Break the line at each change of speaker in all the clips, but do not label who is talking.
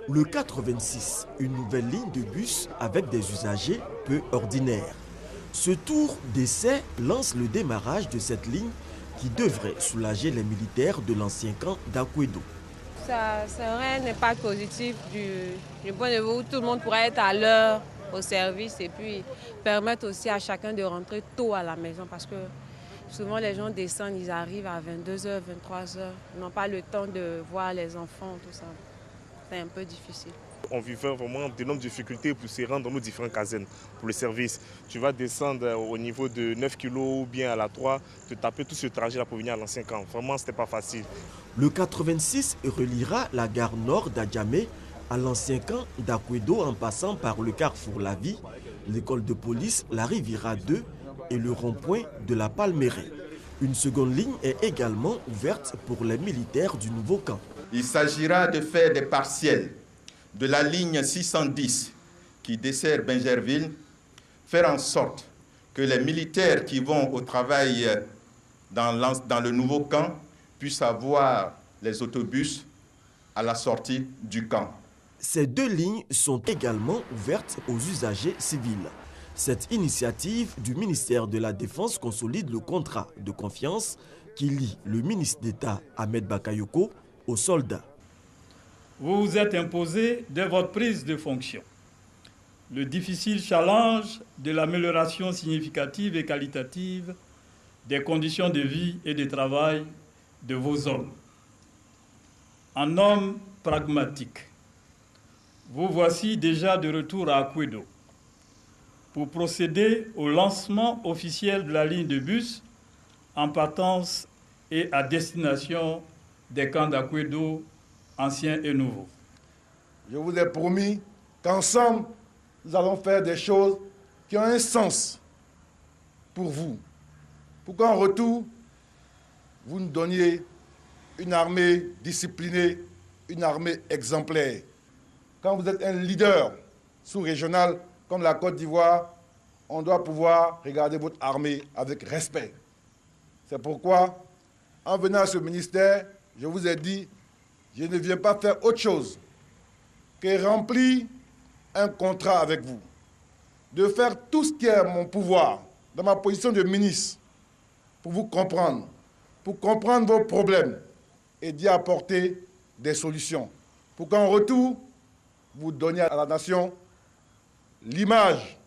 Le 426, une nouvelle ligne de bus avec des usagers peu ordinaires. Ce tour d'essai lance le démarrage de cette ligne qui devrait soulager les militaires de l'ancien camp d'Akwedo.
Ça serait un impact positif du point de vue où tout le monde pourrait être à l'heure au service et puis permettre aussi à chacun de rentrer tôt à la maison parce que souvent les gens descendent, ils arrivent à 22h, 23h, ils n'ont pas le temps de voir les enfants, tout ça. C'est un peu difficile.
On vivait vraiment d'énormes difficultés pour se rendre dans nos différentes casernes pour le service. Tu vas descendre au niveau de 9 kg ou bien à la 3, te taper tout ce trajet-là pour venir à l'ancien camp. Vraiment, ce n'était pas facile.
Le 86 reliera la gare nord d'Adjamé à l'ancien camp d'Akwedo en passant par le carrefour La Vie, l'école de police, la Riviera 2 et le rond-point de la Palmeraie. Une seconde ligne est également ouverte pour les militaires du nouveau camp.
Il s'agira de faire des partiels de la ligne 610 qui dessert Bingerville, faire en sorte que les militaires qui vont au travail dans le nouveau camp puissent avoir les autobus à la sortie du camp.
Ces deux lignes sont également ouvertes aux usagers civils. Cette initiative du ministère de la Défense consolide le contrat de confiance qui lie le ministre d'État Ahmed Bakayoko aux soldats.
Vous vous êtes imposé dès votre prise de fonction le difficile challenge de l'amélioration significative et qualitative des conditions de vie et de travail de vos hommes. En homme pragmatique, vous voici déjà de retour à Akwedo pour procéder au lancement officiel de la ligne de bus en partance et à destination des camps d'Akwedo anciens et nouveaux.
Je vous ai promis qu'ensemble, nous allons faire des choses qui ont un sens pour vous. Pour qu'en retour, vous nous donniez une armée disciplinée, une armée exemplaire. Quand vous êtes un leader sous-régional comme la Côte d'Ivoire, on doit pouvoir regarder votre armée avec respect. C'est pourquoi, en venant à ce ministère, je vous ai dit, je ne viens pas faire autre chose que remplir un contrat avec vous, de faire tout ce qui est à mon pouvoir, dans ma position de ministre, pour vous comprendre, pour comprendre vos problèmes et d'y apporter des solutions, pour qu'en retour, vous donniez à la nation l'image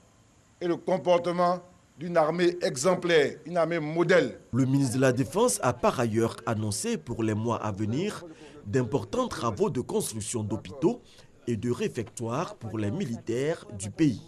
et le comportement d'une armée exemplaire, une armée modèle.
Le ministre de la Défense a par ailleurs annoncé pour les mois à venir d'importants travaux de construction d'hôpitaux et de réfectoires pour les militaires du pays.